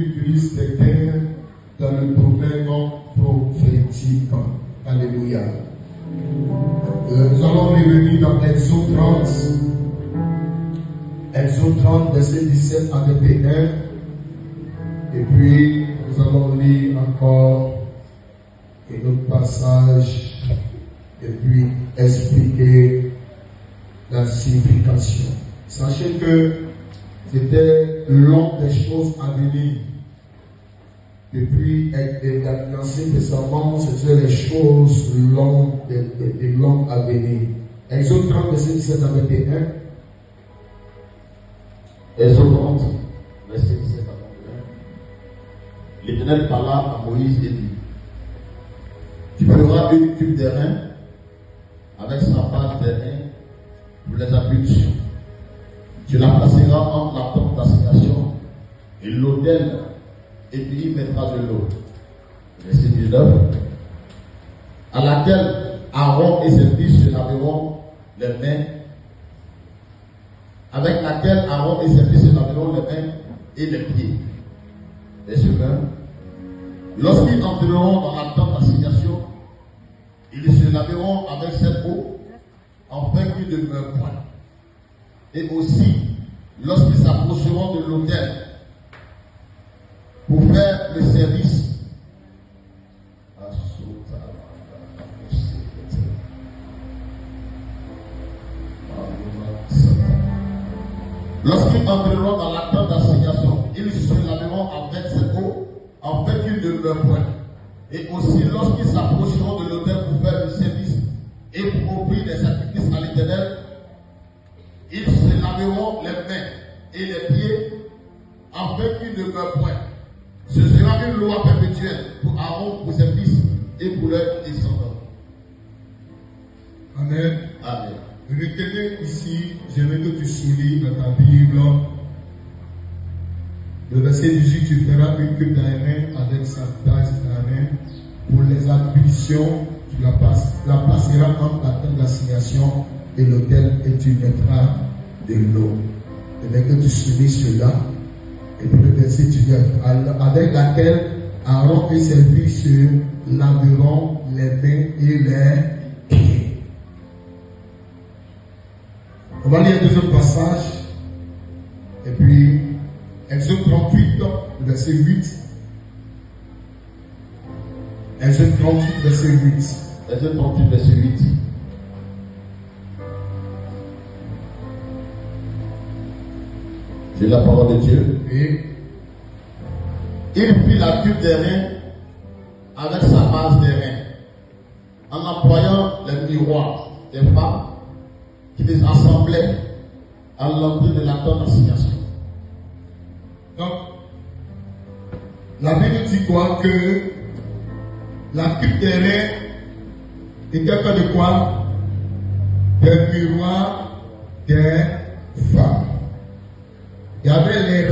utilise des termes dans le domaine prophétique. Alléluia. Nous allons revenir dans Exode 30. Exode 30, verset 17 à 21. Et puis, nous allons lire encore un autre passage et puis expliquer la signification. Sachez que c'était l'homme des choses à venir. Depuis l'Ancien Testament, c'était les choses longues de l'homme à venir. Exode 30, verset 17 à 21. Exode 30, verset 17 à 21. L'Éternel parla à Moïse et dit: Tu feras une cuve d'airain avec sa base d'airain pour les ablutions. Tu la placeras entre la tente d'assignation et l'autel, et tu y mettras de l'eau. Verset 19. À laquelle Aaron et ses fils se laveront les mains, avec laquelle Aaron et ses fils se laveront les mains et les pieds. Verset 20. Lorsqu'ils entreront dans la tente d'assignation, ils se laveront avec cette eau, afin qu'ils ne meurent point. Et aussi, lorsqu'ils s'approcheront de l'autel pour faire le service, lorsqu'ils entreront dans la tente d'assignation, ils se laveront avec cette eau, afin qu'ils ne meurent point. Et aussi, lorsqu'ils s'approcheront de l'autel pour faire le service et pour offrir des sacrifices à l'Éternel, ils se laveront les mains et les pieds afin qu'ils ne meurent point. Ce sera une loi perpétuelle pour Aaron, pour ses fils et pour leurs descendants. Amen. Amen. Retenez ici, j'aimerais que tu soulignes dans ta Bible le verset 18, tu feras une cuve d'airain avec sa base d'airain pour les ablutions, tu la placeras entre la tente d'assignation et l'autel et tu mettras de l'eau. Et que tu soulignes cela. Et puis le verset 19, avec laquelle Aaron et ses fils se laveront les mains et les pieds. On va lire un deuxième passage. Et puis, Exode 38, verset 8. Exode 38, verset 8. Exode 38, verset 8. J'ai la parole de Dieu. Et il fit la cuve d'airain avec sa base d'airain, en employant les miroirs des femmes qui les assemblaient à l'entrée de la tente d'assignation. donc, la Bible dit quoi? Que la cuve d'airain était fait de quoi? Des miroirs des femmes. Il y avait